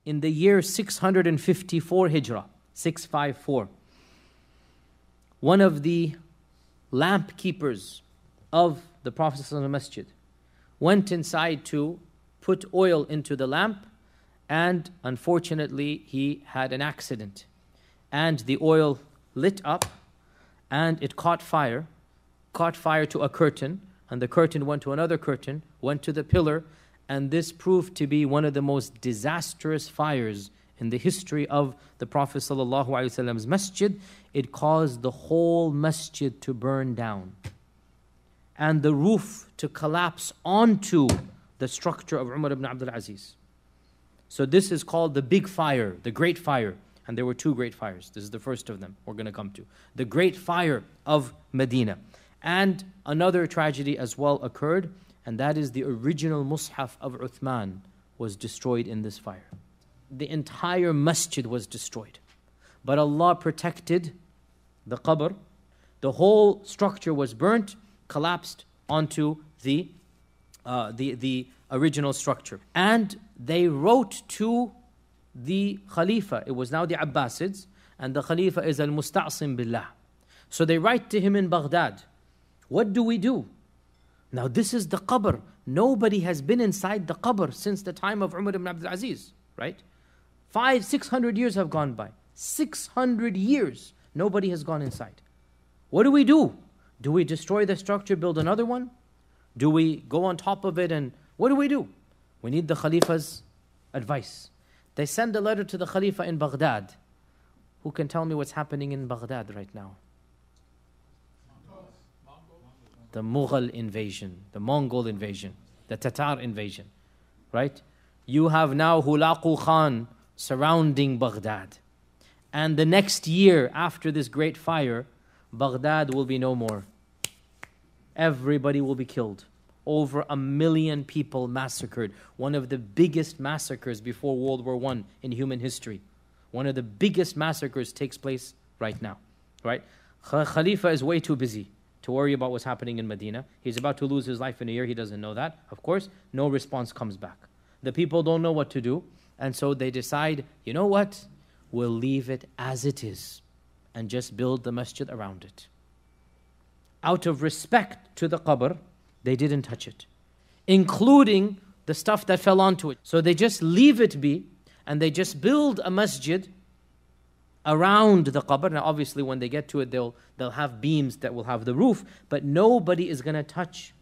in the year 654 Hijrah, 654, one of the lamp keepers of the Prophet's masjid went inside to put oil into the lamp, and unfortunately he had an accident. And the oil lit up and it caught fire to a curtain, and the curtain went to another curtain, went to the pillar, and this proved to be one of the most disastrous fires in the history of the Prophet ﷺ's masjid. It caused the whole masjid to burn down and the roof to collapse onto the structure of Umar ibn Abdul Aziz. So this is called the big fire, the great fire. And there were two great fires. This is the first of them we're going to come to. The great fire of Medina. And another tragedy as well occurred, and that is the original Mus'haf of Uthman was destroyed in this fire. The entire masjid was destroyed. But Allah protected the qabr. The whole structure was burnt, collapsed onto the original structure. And they wrote to the Khalifa. It was now the Abbasids, and the Khalifa is al-Musta'sim billah. So they write to him in Baghdad, what do we do? Now this is the qabr. Nobody has been inside the qabr since the time of Umar ibn Abdul Aziz, right? 600 years have gone by. 600 years, nobody has gone inside. What do we do? Do we destroy the structure, build another one? Do we go on top of it, and what do we do? We need the Khalifa's advice. They send a letter to the Khalifa in Baghdad. Who can tell me what's happening in Baghdad right now? The Mughal invasion, the Mongol invasion, the Tatar invasion, right? You have now Hulaqu Khan surrounding Baghdad. And the next year after this great fire, Baghdad will be no more. Everybody will be killed. Over 1 million people massacred. One of the biggest massacres before World War I in human history. One of the biggest massacres takes place right now, right? Khalifa is way too busy to worry about what's happening in Medina. He's about to lose his life in a year. He doesn't know that. Of course, no response comes back. The people don't know what to do. And so they decide, you know what? We'll leave it as it is and just build the masjid around it. Out of respect to the qabr, they didn't touch it, including the stuff that fell onto it. So they just leave it be, and they just build a masjid around the qabr. Now obviously when they get to it, they'll have beams that will have the roof, but nobody is going to touch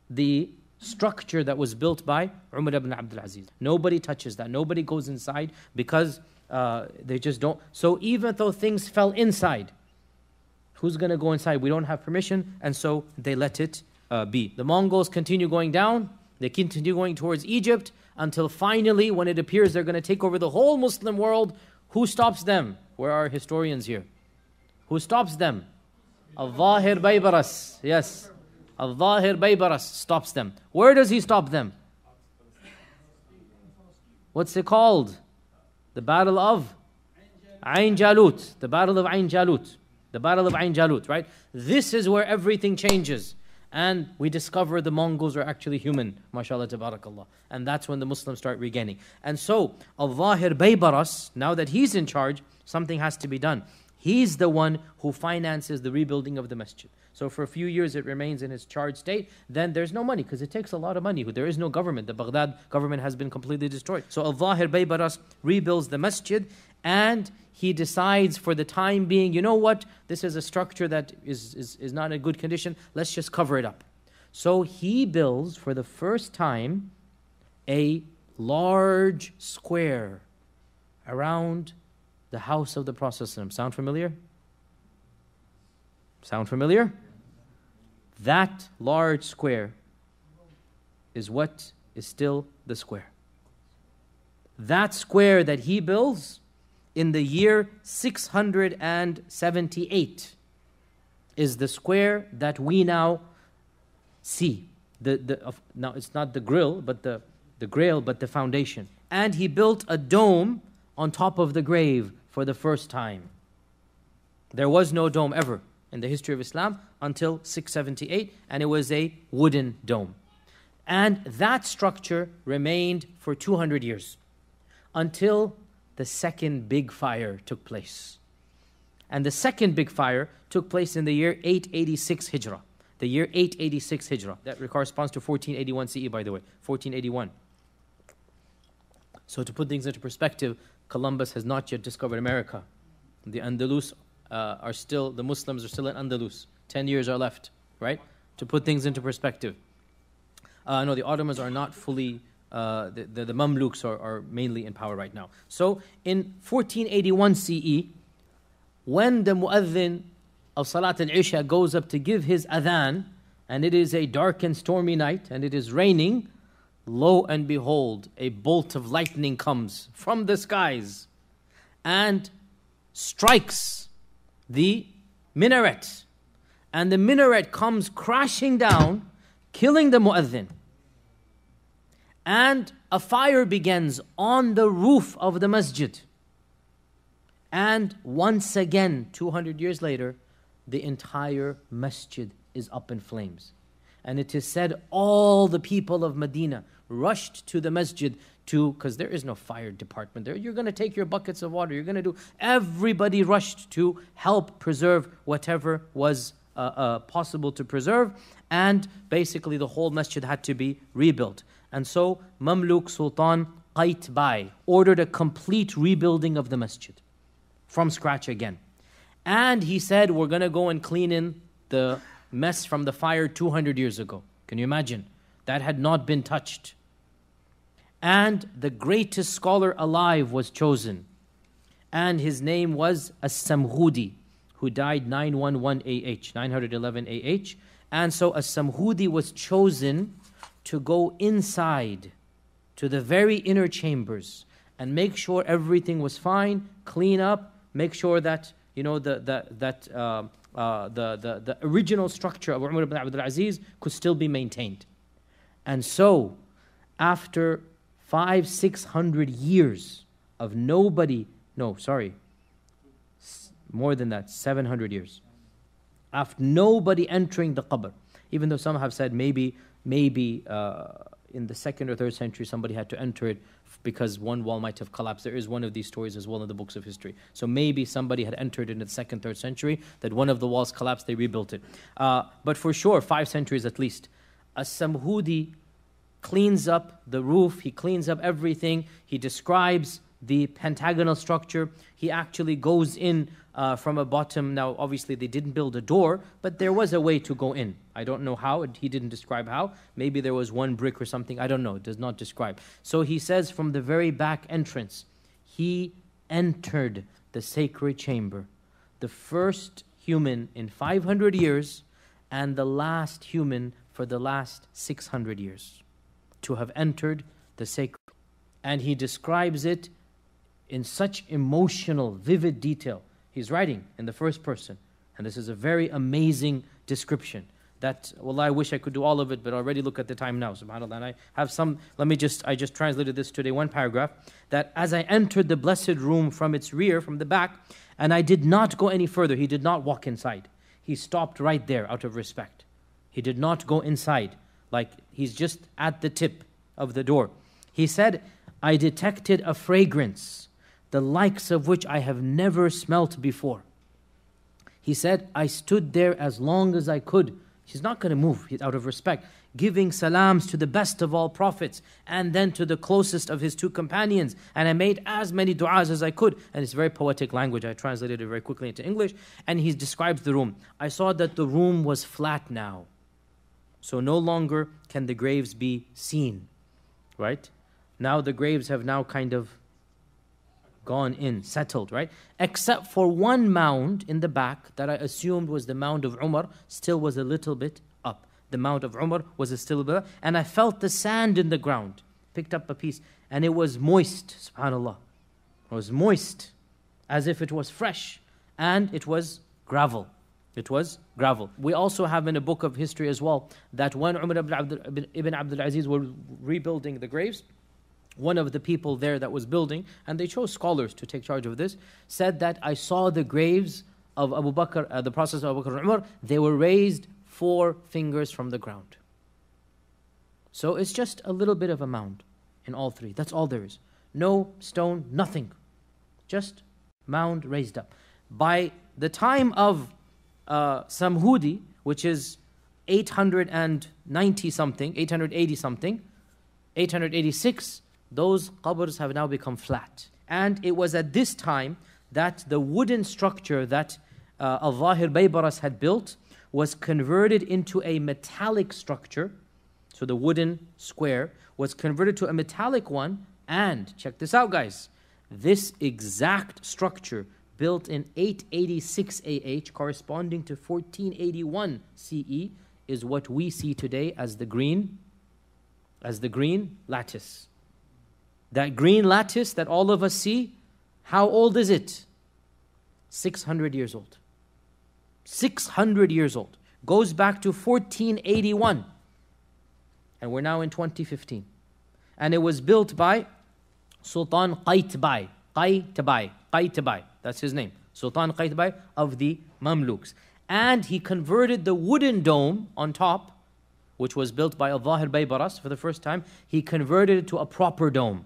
the structure that was built by Umar ibn Abdul Aziz. Nobody touches that. Nobody goes inside because they just don't. So even though things fell inside, who's going to go inside? We don't have permission, and so they let it be. The Mongols continue going down. They continue going towards Egypt until finally, when it appears they're going to take over the whole Muslim world, who stops them? Where are historians here? Who stops them? Al-Zahir Baybaras. Yes. Al-Zahir Baybaras stops them. Where does he stop them? What's it called? The Battle of Ain Jalut. The Battle of Ain Jalut. The Battle of Ain Jalut, right? This is where everything changes. And we discover the Mongols are actually human, mashallah, tabarakallah. And that's when the Muslims start regaining. And so, Al-Zahir Baybaras, now that he's in charge, something has to be done. He's the one who finances the rebuilding of the masjid. So for a few years it remains in its charged state. Then there's no money, because it takes a lot of money. There is no government. The Baghdad government has been completely destroyed. So Al-Zahir Baybaras rebuilds the masjid, and he decides for the time being, you know what, this is a structure that is not in good condition, let's just cover it up. So he builds for the first time a large square around the house of the Prophet. Sound familiar? Sound familiar? That large square is what is still the square. That square that he builds in the year 678 is the square that we now see. Now it's not the grill, but the grail, but the foundation. And he built a dome on top of the grave for the first time. There was no dome ever in the history of Islam until 678, and it was a wooden dome. And that structure remained for 200 years until the second big fire took place. And the second big fire took place in the year 886 Hijrah. The year 886 Hijrah. That corresponds to 1481 CE, by the way. 1481. So to put things into perspective, Columbus has not yet discovered America. The Andalus the Muslims are still in Andalus. 10 years are left, right? To put things into perspective. No, the Ottomans are not fully, the Mamluks are mainly in power right now. So in 1481 CE, when the mu'adhin of Salat al-Isha goes up to give his adhan, and it is a dark and stormy night, and it is raining, lo and behold, a bolt of lightning comes from the skies and strikes the minaret. And the minaret comes crashing down, killing the mu'adhin. And a fire begins on the roof of the masjid. And once again, 200 years later, the entire masjid is up in flames. And it is said all the people of Medina rushed to the masjid because there is no fire department there. You're going to take your buckets of water. You're going to do. Everybody rushed to help preserve whatever was possible to preserve. And basically the whole masjid had to be rebuilt. And so Mamluk Sultan Qaitbay ordered a complete rebuilding of the masjid from scratch again. And he said, we're going to go and clean in the mess from the fire 200 years ago. Can you imagine? That had not been touched. And the greatest scholar alive was chosen. And his name was As-Samghudi, who died 911 AH, 911 AH. And so As-Samghudi was chosen to go inside to the very inner chambers and make sure everything was fine, clean up, make sure that the original structure of Umar ibn Abdul Aziz could still be maintained. And so, after 500-600 years of more than that, 700 years, after nobody entering the qabr, even though some have said maybe in the 2nd or 3rd century somebody had to enter it because one wall might have collapsed. There is one of these stories as well in the books of history. So maybe somebody had entered in the 2nd, 3rd century, that one of the walls collapsed, they rebuilt it. But for sure, 5 centuries at least. As-Samghudi cleans up the roof, he cleans up everything, he describes the pentagonal structure. He actually goes in from a bottom. Now, obviously, they didn't build a door, but there was a way to go in. I don't know how. He didn't describe how. Maybe there was one brick or something. I don't know. It does not describe. So he says from the very back entrance, he entered the sacred chamber. The first human in 500 years and the last human for the last 600 years to have entered the sacred. And he describes it in such emotional, vivid detail. He's writing in the first person. And this is a very amazing description. That, I wish I could do all of it, but already look at the time now, subhanAllah. And I have some, I just translated this today, one paragraph, that as I entered the blessed room from its rear, from the back, and I did not go any further, he did not walk inside. He stopped right there out of respect. He did not go inside, like he's just at the tip of the door. He said, I detected a fragrance, the likes of which I have never smelt before. He said, I stood there as long as I could. He's not going to move, he's out of respect. Giving salams to the best of all prophets and then to the closest of his 2 companions. And I made as many du'as as I could. And it's very poetic language. I translated it very quickly into English. And he describes the room. I saw that the room was flat now. So no longer can the graves be seen. Right? Now the graves have now kind of gone in, settled, right? Except for one mound in the back that I assumed was the mound of Umar, still was a little bit up. The mound of Umar was still a bit up, and I felt the sand in the ground. Picked up a piece, and it was moist, subhanAllah. It was moist, as if it was fresh, and it was gravel. It was gravel. We also have in a book of history as well, that when Umar ibn Abdul Aziz were rebuilding the graves, one of the people there that was building, and they chose scholars to take charge of this, said that I saw the graves of Abu Bakr, the process of Abu Bakr and Umar, they were raised 4 fingers from the ground. So it's just a little bit of a mound in all 3. That's all there is. no stone, nothing. Just mound raised up. By the time of Samhudi, which is 890 something, 880 something, 886, those qabrs have now become flat. And it was at this time that the wooden structure that Al-Zahir Baybaras had built was converted into a metallic structure. So the wooden square was converted to a metallic one. And check this out, guys. This exact structure built in 886 AH, corresponding to 1481 CE, is what we see today as the green lattice. That green lattice that all of us see, how old is it? 600 years old. 600 years old. Goes back to 1481. And we're now in 2015. And it was built by Sultan Qaitbay. Qaitbay. That's his name. Sultan Qaitbay of the Mamluks. And he converted the wooden dome on top, which was built by Al-Zahir Baybaras for the first time. He converted it to a proper dome,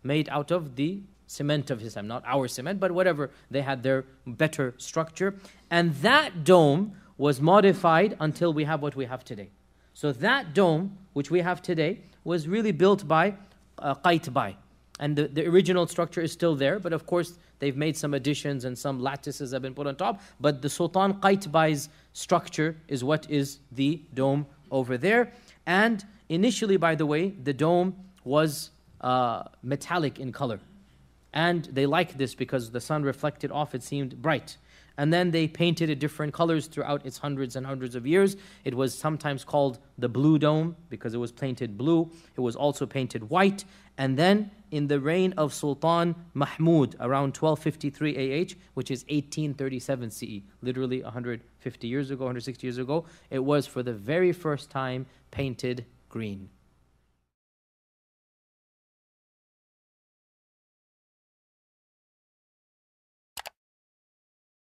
made out of the cement of his time. Not our cement, but whatever. They had their better structure. And that dome was modified until we have what we have today. So that dome, which we have today, was really built by Qaitbay. And the original structure is still there, but of course they've made some additions and some lattices have been put on top. But the Sultan Qaitbay's structure is what is the dome over there. And initially, by the way, the dome was metallic in color. And they liked this because the sun reflected off, it seemed bright. And then they painted it different colors throughout its hundreds and hundreds of years. It was sometimes called the blue dome because it was painted blue. It was also painted white. And then in the reign of Sultan Mahmud around 1253 AH, which is 1837 CE, literally 150 years ago, 160 years ago, it was for the very first time painted green.